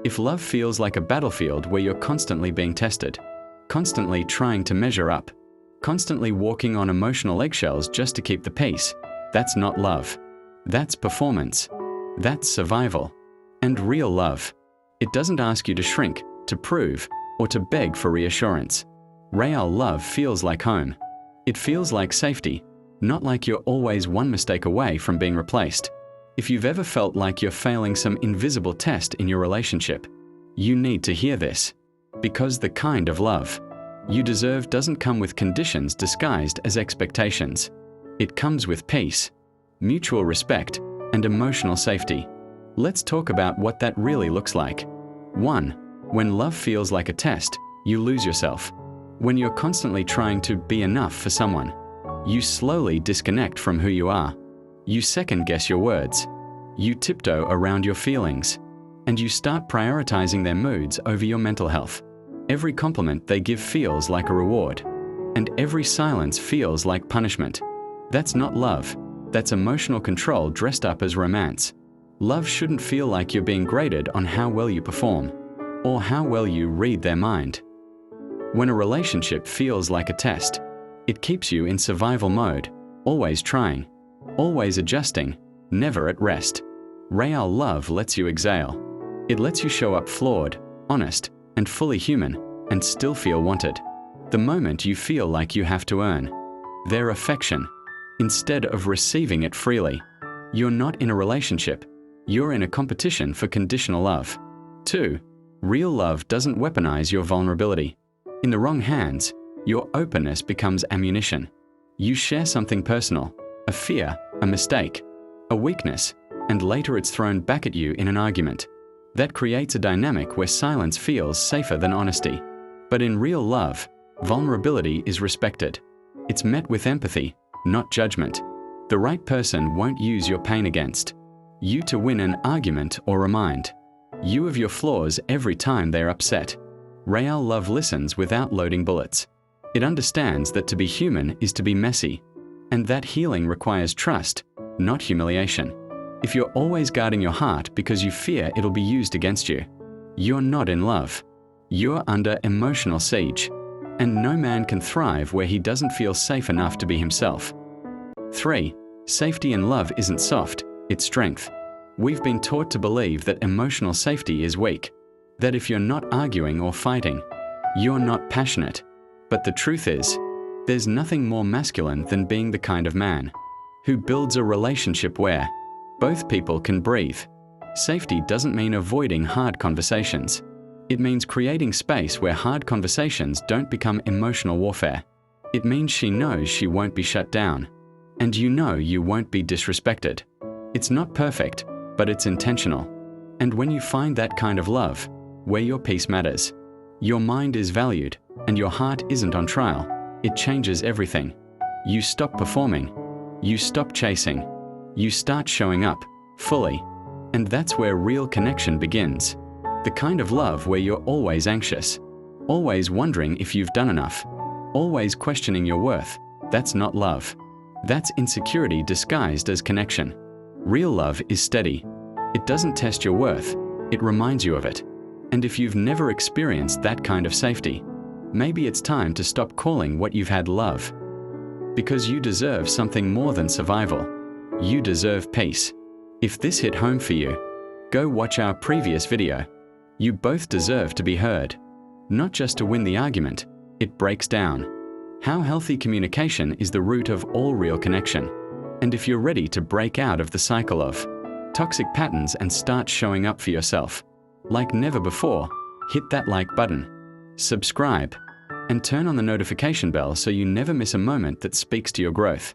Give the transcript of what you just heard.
If love feels like a battlefield where you're constantly being tested, constantly trying to measure up, constantly walking on emotional eggshells just to keep the peace, that's not love. That's performance. That's survival. And real love, it doesn't ask you to shrink, to prove, or to beg for reassurance. Real love feels like home. It feels like safety, not like you're always one mistake away from being replaced. If you've ever felt like you're failing some invisible test in your relationship, you need to hear this. Because the kind of love you deserve doesn't come with conditions disguised as expectations. It comes with peace, mutual respect, and emotional safety. Let's talk about what that really looks like. 1. When love feels like a test, you lose yourself. When you're constantly trying to be enough for someone, you slowly disconnect from who you are. You second-guess your words. You tiptoe around your feelings. And you start prioritizing their moods over your mental health. Every compliment they give feels like a reward. And every silence feels like punishment. That's not love. That's emotional control dressed up as romance. Love shouldn't feel like you're being graded on how well you perform, or how well you read their mind. When a relationship feels like a test, it keeps you in survival mode, always trying, always adjusting, never at rest. Real love lets you exhale. It lets you show up flawed, honest, and fully human, and still feel wanted. The moment you feel like you have to earn their affection, instead of receiving it freely, you're not in a relationship, you're in a competition for conditional love. 2. Real love doesn't weaponize your vulnerability. In the wrong hands, your openness becomes ammunition. You share something personal, a fear, a mistake, a weakness, and later it's thrown back at you in an argument. That creates a dynamic where silence feels safer than honesty. But in real love, vulnerability is respected. It's met with empathy, not judgment. The right person won't use your pain against you to win an argument or remind you of your flaws every time they're upset. Real love listens without loading bullets. It understands that to be human is to be messy, and that healing requires trust, not humiliation. If you're always guarding your heart because you fear it'll be used against you, you're not in love. You're under emotional siege, and no man can thrive where he doesn't feel safe enough to be himself. 3. Safety in love isn't soft, it's strength. We've been taught to believe that emotional safety is weak, that if you're not arguing or fighting, you're not passionate. But the truth is, there's nothing more masculine than being the kind of man who builds a relationship where both people can breathe. Safety doesn't mean avoiding hard conversations. It means creating space where hard conversations don't become emotional warfare. It means she knows she won't be shut down, and you know you won't be disrespected. It's not perfect, but it's intentional. And when you find that kind of love, where your peace matters, your mind is valued, and your heart isn't on trial, it changes everything. You stop performing. You stop chasing. You start showing up, fully. And that's where real connection begins. The kind of love where you're always anxious, always wondering if you've done enough, always questioning your worth. That's not love. That's insecurity disguised as connection. Real love is steady. It doesn't test your worth, it reminds you of it. And if you've never experienced that kind of safety, maybe it's time to stop calling what you've had love. Because you deserve something more than survival. You deserve peace. If this hit home for you, go watch our previous video. You both deserve to be heard. Not just to win the argument, it breaks down how healthy communication is the root of all real connection. And if you're ready to break out of the cycle of toxic patterns and start showing up for yourself like never before, hit that like button, subscribe, and turn on the notification bell so you never miss a moment that speaks to your growth.